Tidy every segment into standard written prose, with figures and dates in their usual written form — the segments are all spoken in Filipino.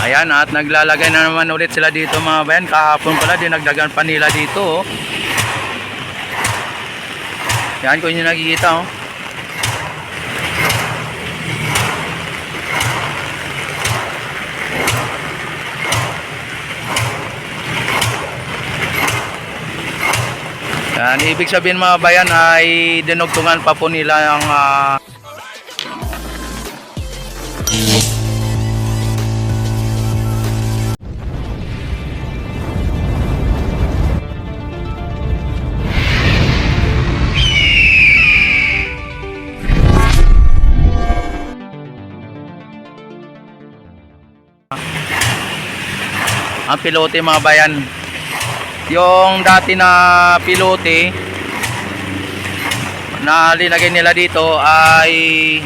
Ayan, at naglalagay na naman ulit sila dito mga bayan. Kahapon pala dinagdagan pa nila dito. Yan kung yung nakikita oh. Yan, ibig sabihin mga bayan ay dinugtungan pa po nila ang pilote mga bayan. Yung dati na pilote na linagay nila dito ay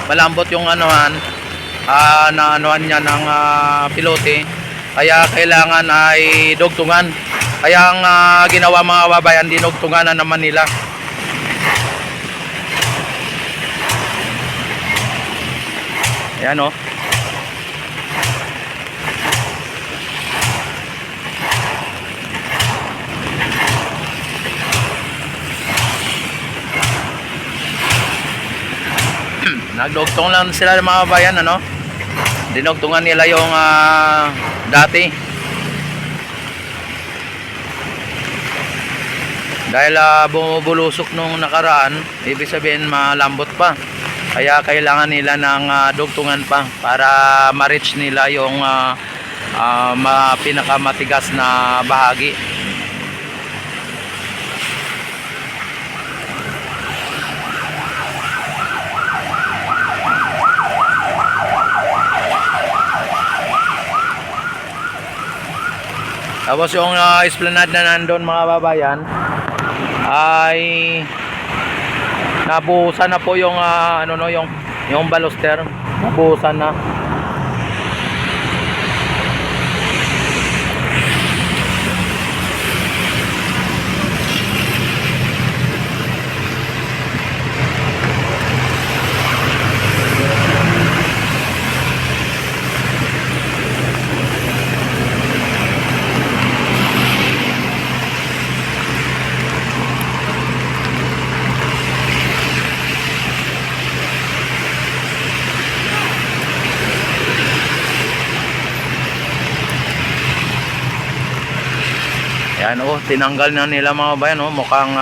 malambot yung anuhan na anuhan niya ng pilote, kaya kailangan ay dugtungan. Kaya ang ginawa mga babayan, dinugtungan na naman nila. Ayan o. Nagdugtong lang sila ng mga bayan, ano? Dinugtungan nila yung dati. Dahil bumubulusok nung nakaraan, ibig sabihin malambot pa. Kaya kailangan nila ng dugtungan pa para ma-reach nila yung pinakamatigas na bahagi. Tapos yung esplanade na nandun mga babayan ay nabuhusan na po yung yung baluster, nabuhusan na. Yan oh, tinanggal na nila mga bayan oh. Mukhang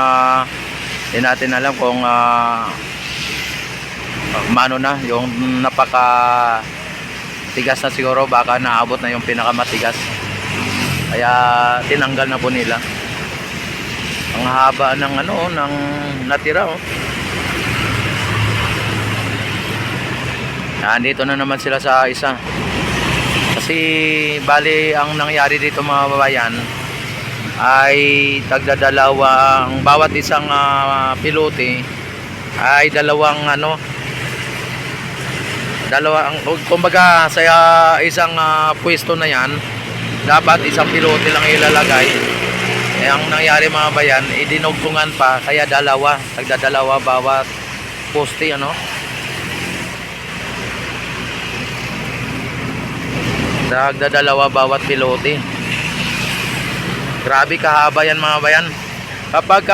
hindi natin alam kung mano na yung napaka tigas na, siguro baka naabot na yung pinakamatigas. Kaya tinanggal na po nila. Ang haba ng ng natira oh. Yan, dito na naman sila sa isa. Kasi bali ang nangyari dito mga babayan ay tagdadalawang, bawat isang pilote ay dalawang kumbaga sa isang pwesto na yan dapat isang pilote lang ilalagay. Ang nangyari mga bayan, idinugtungan pa, kaya tagdadalawa bawat poste tagdadalawa bawat pilote. Grabe kahaba yan mga bayan. Kapag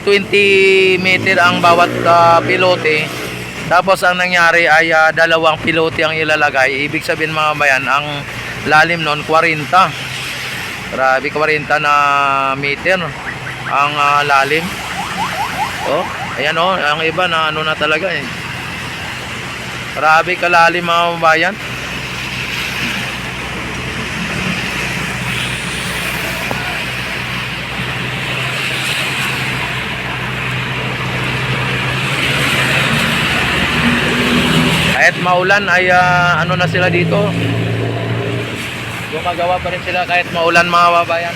20 meter ang bawat pilote, tapos ang nangyari ay dalawang pilote ang ilalagay, ibig sabihin mga bayan, ang lalim nun 40. Grabe, 40 na meter ang lalim. Oh, ayan oh, ang iba na na talaga eh. Grabe kalalim mga bayan. Kahit maulan ay na sila dito, gumagawa pa rin sila kahit maulan mga babayan.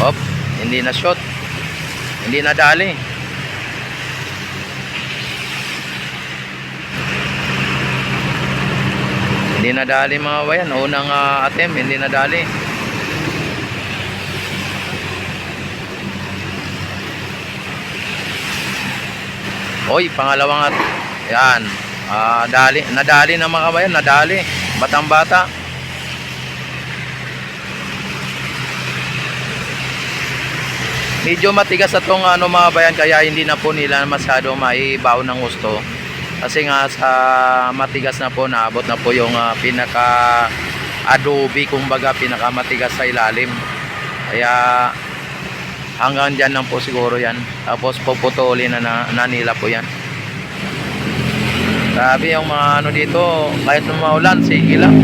Op, hindi na shot, hindi na dali. Hindi nadali mga bayan. Unang attempt, hindi nadali. Oy, pangalawang at yan. Nadali na mga kabayan, nadali. Batang bata. Medyo matigas na tong mga bayan, kaya hindi na po nila masyado maibaw ng gusto. Kasi nga sa matigas na po, naabot na po yung pinaka adobe, kumbaga pinaka matigas sa ilalim. Kaya hanggang dyan lang po siguro yan. Tapos puputulin na nila po yan. Sabi yung mga dito, kahit maulan, sige lang.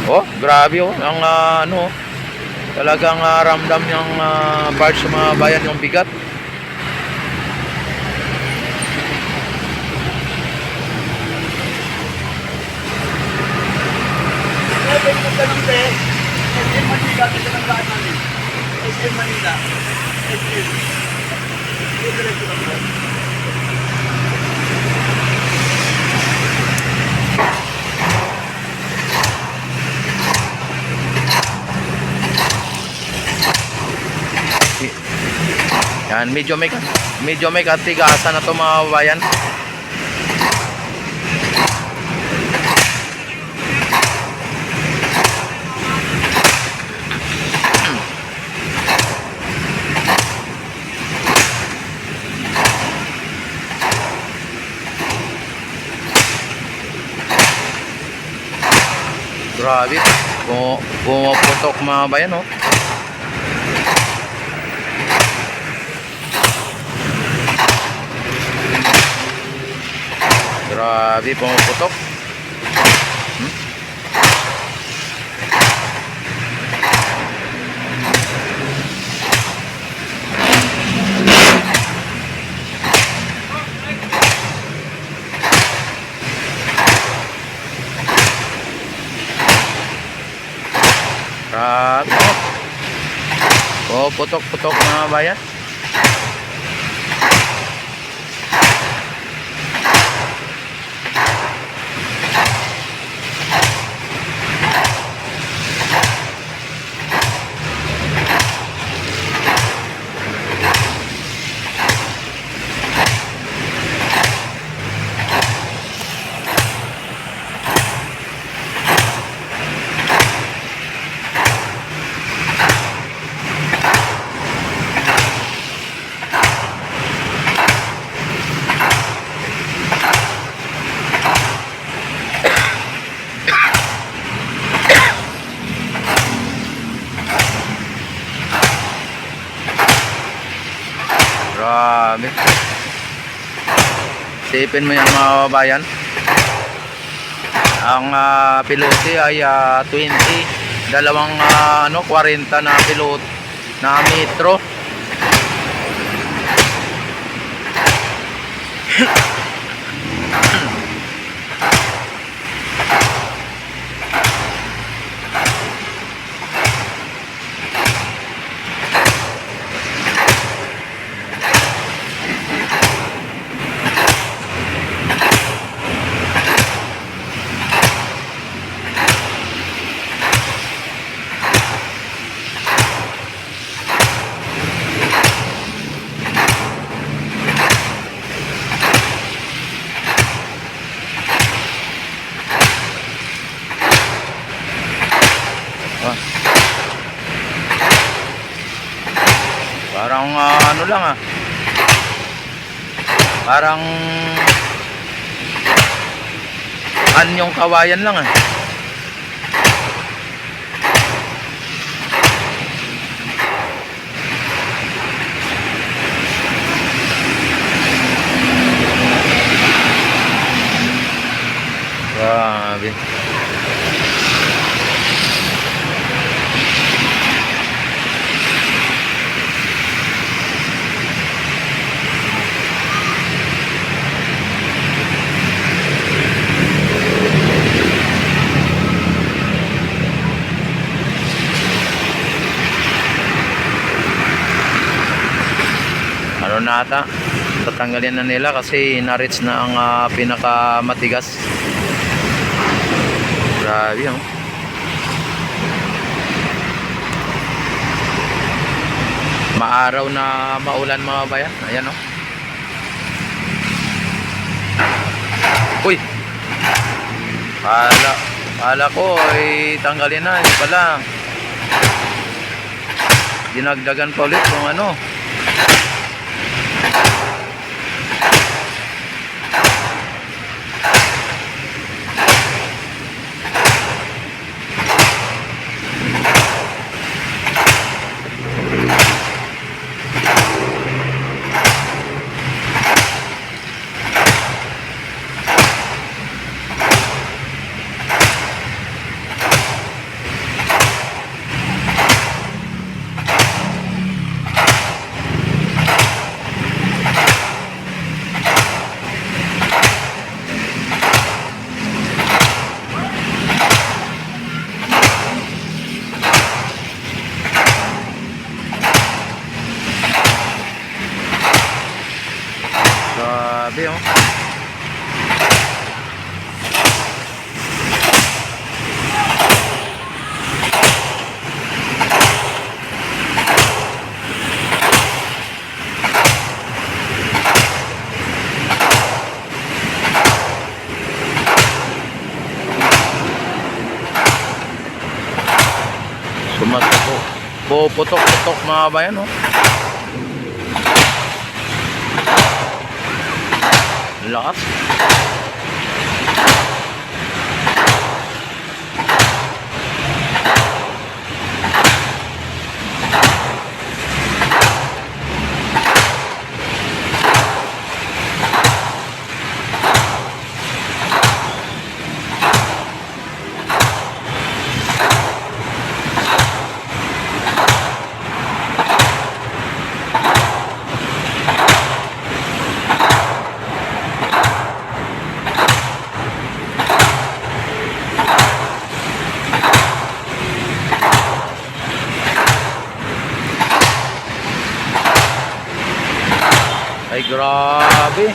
Oh, grabe oh, ang talagang ramdam yung barge sa mga bayan yung bigat. SM Manila, ito ng daan namin. SM Manila. SM. Diretso lang po. Yan, medyo may katigasan na to mga bayan. Grabe, pumuputok mga bayan oh. Grabe, pumuputok. Grabe. Putok-putok mga bayan. Grabe. Isipin mo yung mga kababayan. Ang pilote ay 20, dalawang 40 na pilot na metro. Parang lang parang anyong kawayan lang Grabe. Ano na ata, tatanggalin na nila kasi na-reach na ang pinakamatigas. Grabe oh. Maaraw na maulan mga bayan. Ayan oh. Uy. Kala ko ay tanggalin na, hindi pala. Dinagdagan pa ulit kung ano. Grabe oh. Sumasako. Puputok-putok mga bayan oh. Lakas. Ay grabe.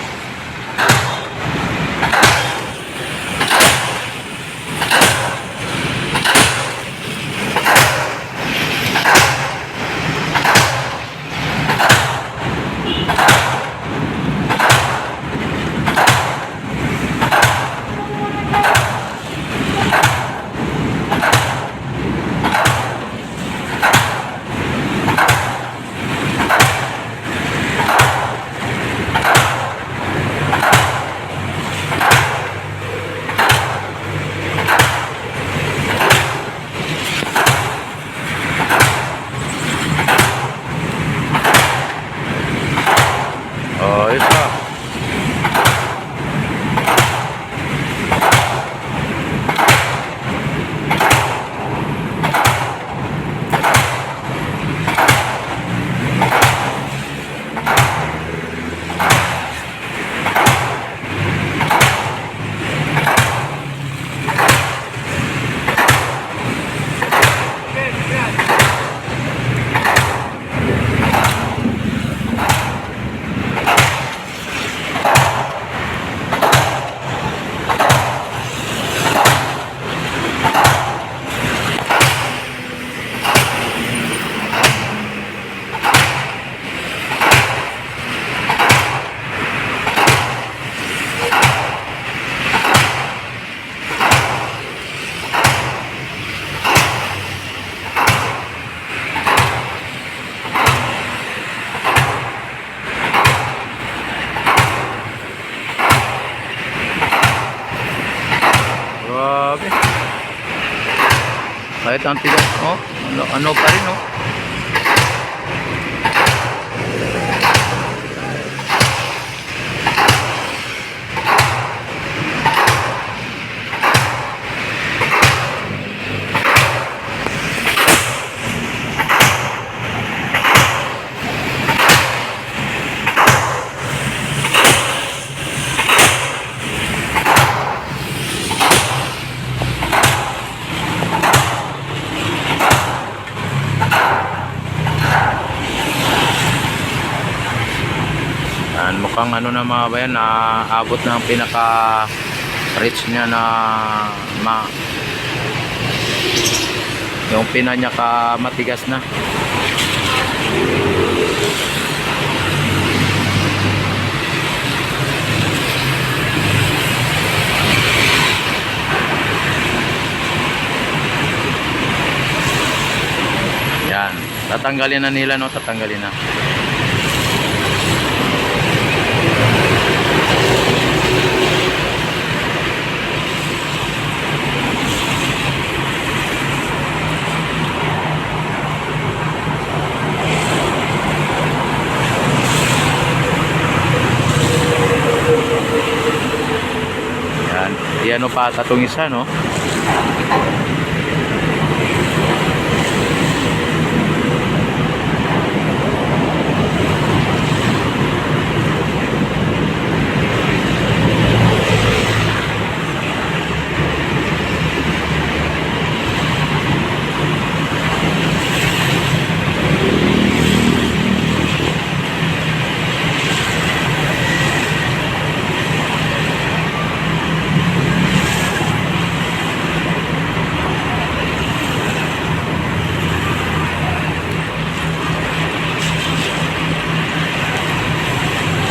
Oh, ito. Grabe. Kahit ang tigas, oh. Ano pa rin, oh. Mukhang ano na mga bayan, naabot na ang pinaka reach niya na yung pina niya ka matigas na. tatanggalin na nila, no? Tatanggalin na. Yan. Yan o pa tatong isa, no?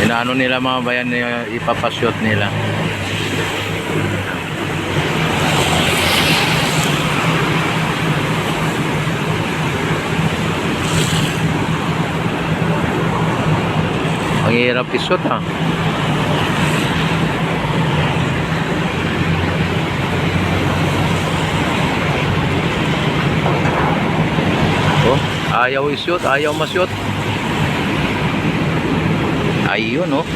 Inaano nila mga bayan, ipapasyot nila. Ang hirap isyot, ha. Oh, ayaw isyot, ayaw masyot. Ayun, oh.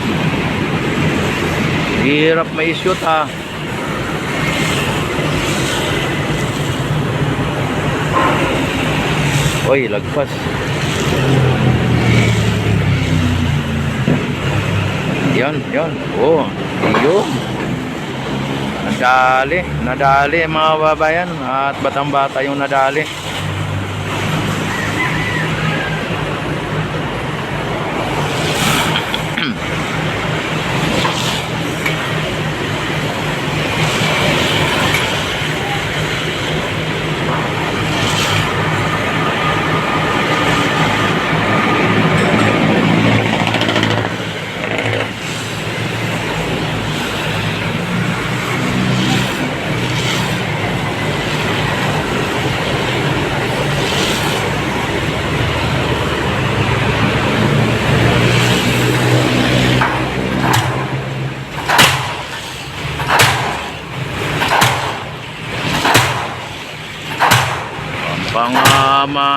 Hirap may shoot, ha. Oy, lagpas. Yan, yan. Oh, yun. Nadali mga babayan. At batang-bata yung nadali.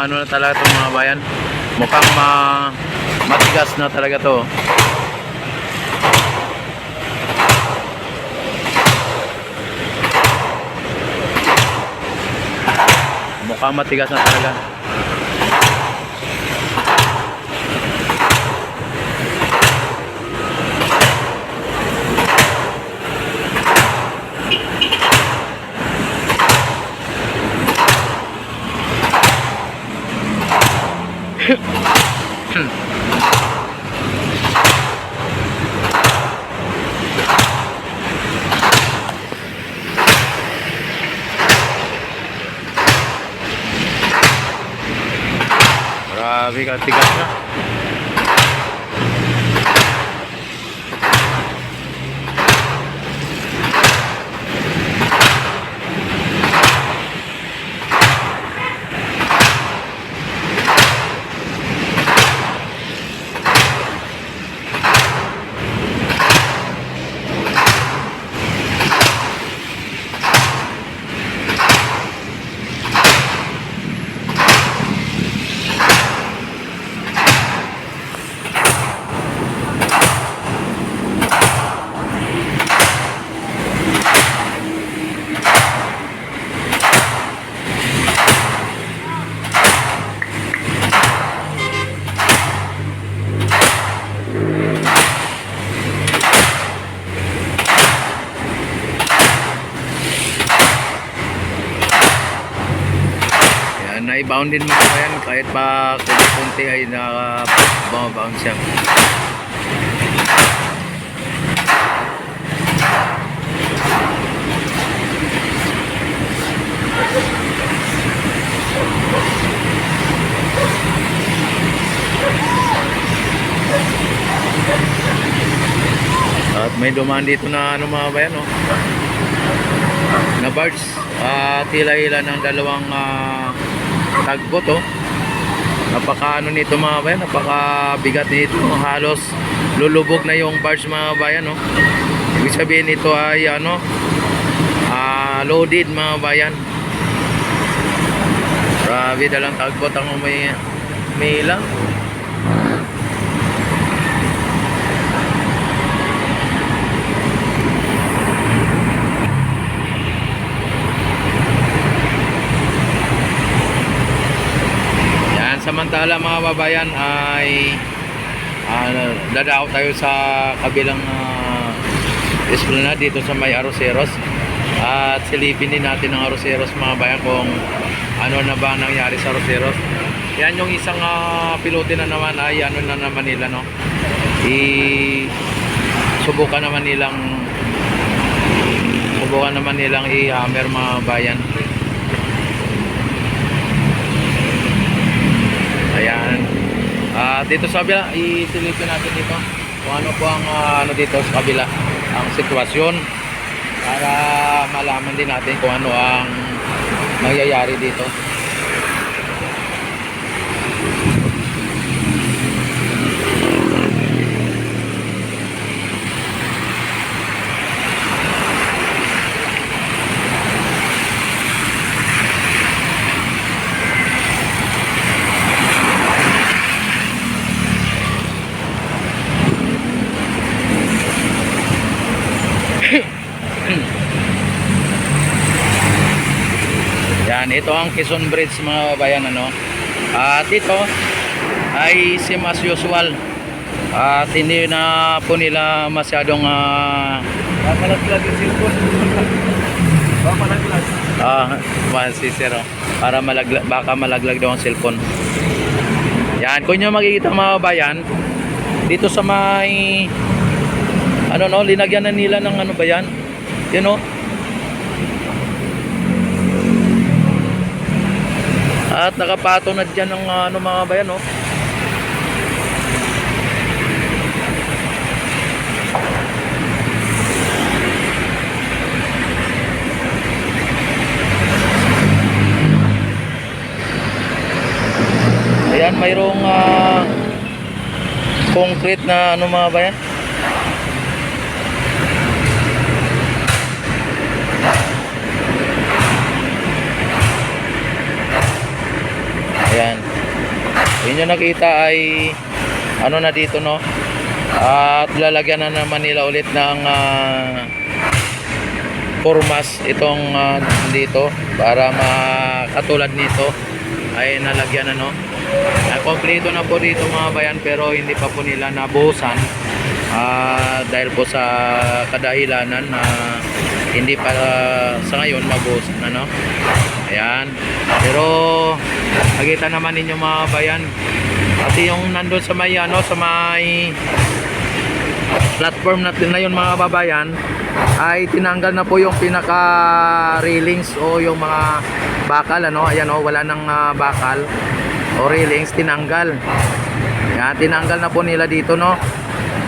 Ano na talaga itong mga bayan, mukhang matigas na talaga to. Mukhang matigas na talaga. Grabe ka, tigas na. Na-bound din mga kayan, kahit pa kunti ay na-bound siya. At may dumaan dito na ano mga bayan, no? Na birds, tila-hila ng dalawang tagboat, oh. Napaka ano nito mga bayan, napaka bigat nito, halos lulubog na yung barge mga bayan, no. Ibig sabihin ito ay ano, loaded mga bayan. Grabe, dalang tagbot ang may ilang. Samantala mga babayan ay dadao tayo sa kabilang esplanade dito sa may Arroceros at silipin din natin ang Arroceros mga bayan kung ano na ba nangyari sa Arroceros. Yan yung isang pilote na naman ay ano na naman nila, no, subukan naman nilang i-hammer mga bayan. Ayan. Dito sa kabila, isilipin natin dito kung ano po ang ano dito sa kabila, ang sitwasyon, para malaman din natin kung ano ang nangyayari dito. Yan, ito ang Quezon Bridge mga bayan, ano. At ito ay same as usual. At hindi na po nila masyadong Malaglag yung cellphone. Malaglag. si Sir, para baka malaglag daw ang cellphone. Yan, kung nyo makikita mga bayan, dito sa may ano, no, linagyan na nila ng ano ba yan? You know? At nakapato na dyan ng ano mga bayan, no? Ayan, mayroong concrete na ano mga bayan. Ayan. Yun yung nakita ay ano na dito, no? At lalagyan na naman nila ulit ng formas itong dito para makatulad nito ay nalagyan na, no? Kompleto na po dito mga bayan, pero hindi pa po nila nabuhusan dahil po sa kadahilanan na hindi pa sa ngayon mabuhusan, ano? Ayan. Pero nakita naman ninyo mga bayan, pati yung nandun sa may ano, sa may platform natin na yun mga babayan, ay tinanggal na po yung pinaka railings o yung mga bakal, ano. Ayan, oh, wala nang bakal o railings, tinanggal. Ayan, tinanggal na po nila dito, no.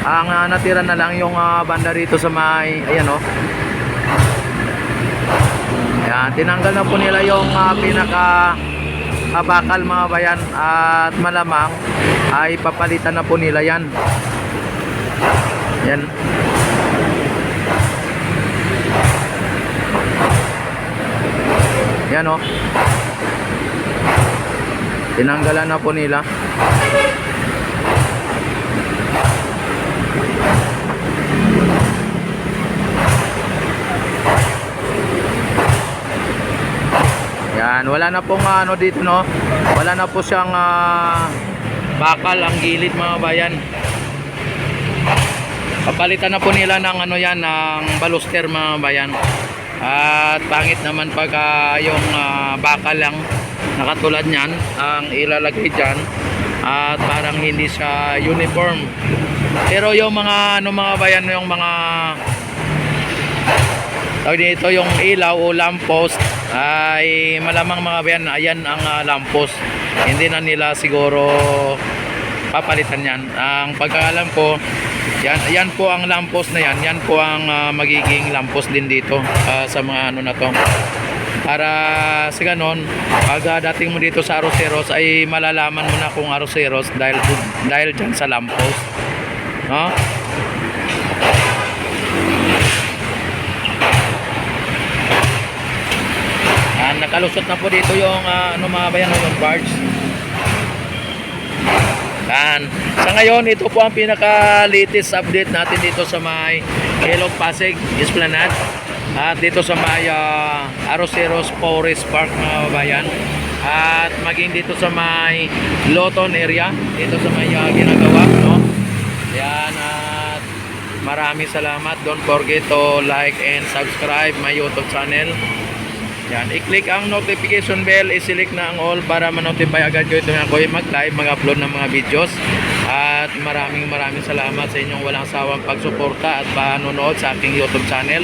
Ang natira na lang yung banda rito sa may, ayan, oh. Ayan, tinanggal na po nila yung pinaka bakal mga bayan, at malamang ay papalitan na po nila yan. Yan. Yan, oh. Tinanggalan na po nila. Yan, wala na pong ano dito, no. Wala na po siyang bakal ang gilid mga bayan. Papalitan na po nila ng ano yan, ng baluster mga bayan. At pangit naman pag yung bakal lang nakatulad niyan ang ilalagay dyan, at parang hindi siya uniform. Pero yung mga ano mga bayan, yung mga tawag dito, yung ilaw o lamppost, ay malamang mga bayan, ayan ang lamppost. Hindi na nila siguro papalitan yan. Ang pagkakalam ko, yan po ang lamppost na yan. Yan po ang magiging lamppost din dito sa mga ano na to. para sa ganon, pag dating mo dito sa Arroceros ay malalaman mo na kung Arroceros dahil dyan sa lamppost, no? Nakalusot na po dito yung mga bayan, yung barge. Yan. Sa ngayon, ito po ang pinaka-latest update natin dito sa may Ilog Pasig Esplanade at dito sa may Arroceros Forest Park, mga bayan, at maging dito sa may Loton area, dito sa may ginagawa, no? Yan, at maraming salamat. Don't forget to like and subscribe my YouTube channel. Yan, i-click ang notification bell, i-select na ang all para ma-notify agad kayo ito na ako mag-live, mag-upload ng mga videos. At maraming salamat sa inyong walang sawang pagsuporta at panonood sa aking YouTube channel.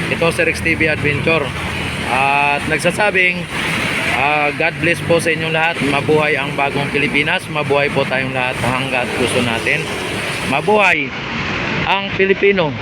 Ito si Rex TV Adventure. At nagsasabing, God bless po sa inyong lahat. Mabuhay ang bagong Pilipinas. Mabuhay po tayong lahat hanggat gusto natin. Mabuhay ang Pilipino.